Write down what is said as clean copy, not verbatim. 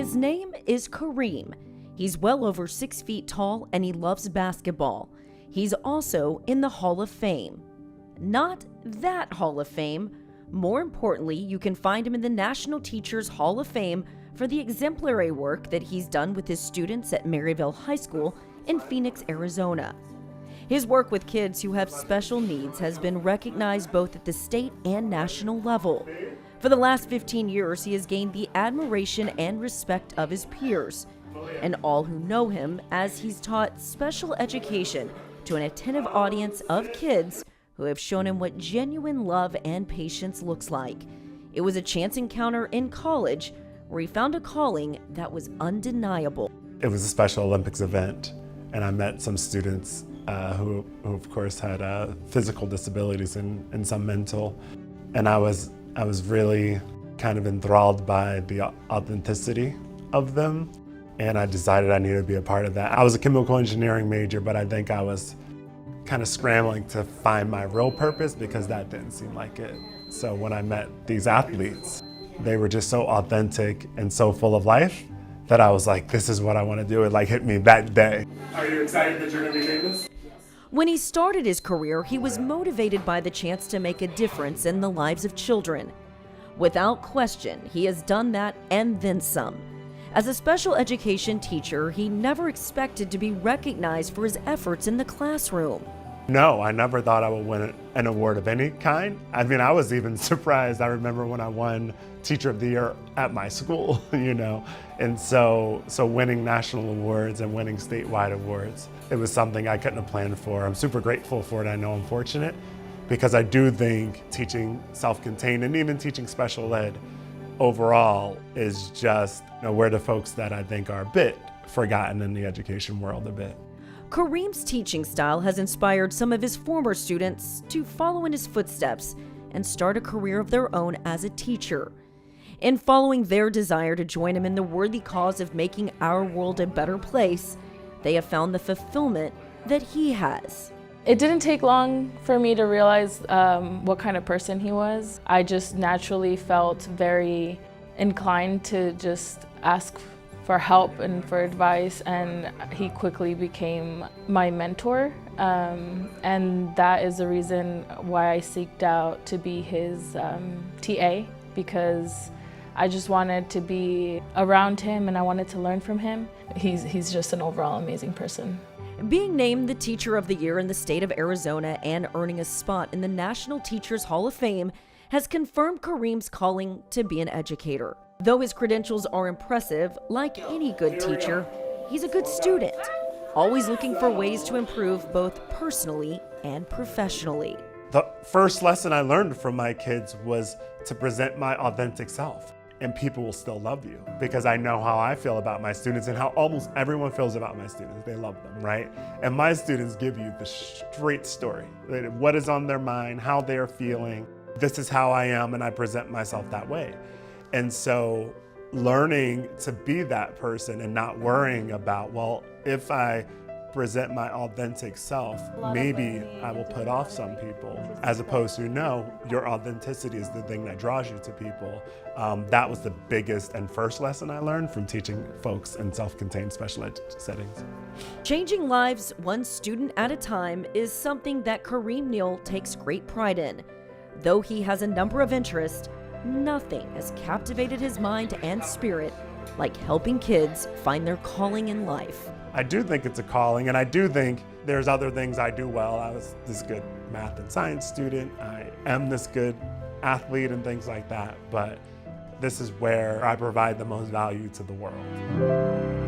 His name is Kareem. He's well over 6 feet tall and he loves basketball. He's also in the Hall of Fame. Not that Hall of Fame. More importantly, you can find him in the National Teachers Hall of Fame for the exemplary work that he's done with his students at Maryville High School in Phoenix, Arizona. His work with kids who have special needs has been recognized both at the state and national level. For the last 15 years, he has gained the admiration and respect of his peers and all who know him, as he's taught special education to an attentive audience of kids who have shown him what genuine love and patience looks like. It was a chance encounter in college where he found a calling that was undeniable. It was a Special Olympics event, and I met some students who of course had physical disabilities and some mental, and I was really kind of enthralled by the authenticity of them, and I decided I needed to be a part of that. I was a chemical engineering major, but I think I was kind of scrambling to find my real purpose because that didn't seem like it. So when I met these athletes, they were just so authentic and so full of life that I was like, this is what I want to do. It like hit me that day. Are you excited that you're going to be famous? When he started his career, he was motivated by the chance to make a difference in the lives of children. Without question, he has done that and then some. As a special education teacher, he never expected to be recognized for his efforts in the classroom. No, I never thought I would win an award of any kind. I mean, I was even surprised. I remember when I won Teacher of the Year at my school, you know, and so winning national awards and winning statewide awards, it was something I couldn't have planned for. I'm super grateful for it. I know I'm fortunate because I do think teaching self-contained and even teaching special ed overall is just, you know, we're the folks that I think are a bit forgotten in the education world a bit. Kareem's teaching style has inspired some of his former students to follow in his footsteps and start a career of their own as a teacher. In following their desire to join him in the worthy cause of making our world a better place, they have found the fulfillment that he has. It didn't take long for me to realize what kind of person he was. I just naturally felt very inclined to just ask for help and for advice, and he quickly became my mentor. And that is the reason why I seeked out to be his TA, because I just wanted to be around him and I wanted to learn from him. He's just an overall amazing person. Being named the Teacher of the Year in the state of Arizona and earning a spot in the National Teachers Hall of Fame has confirmed Kareem's calling to be an educator. Though his credentials are impressive, like any good teacher, he's a good student, always looking for ways to improve both personally and professionally. The first lesson I learned from my kids was to present my authentic self, and people will still love you because I know how I feel about my students and how almost everyone feels about my students. They love them, right? And my students give you the straight story, what is on their mind, how they're feeling. This is how I am, and I present myself that way. And so learning to be that person and not worrying about, well, if I present my authentic self, maybe I will put off some people, as opposed to, no, your authenticity is the thing that draws you to people. That was the biggest and first lesson I learned from teaching folks in self-contained special ed settings. Changing lives one student at a time is something that Kareem Neal takes great pride in. Though he has a number of interests, nothing has captivated his mind and spirit like helping kids find their calling in life. I do think it's a calling, and I do think there's other things I do well. I was this good math and science student. I am this good athlete and things like that, but this is where I provide the most value to the world.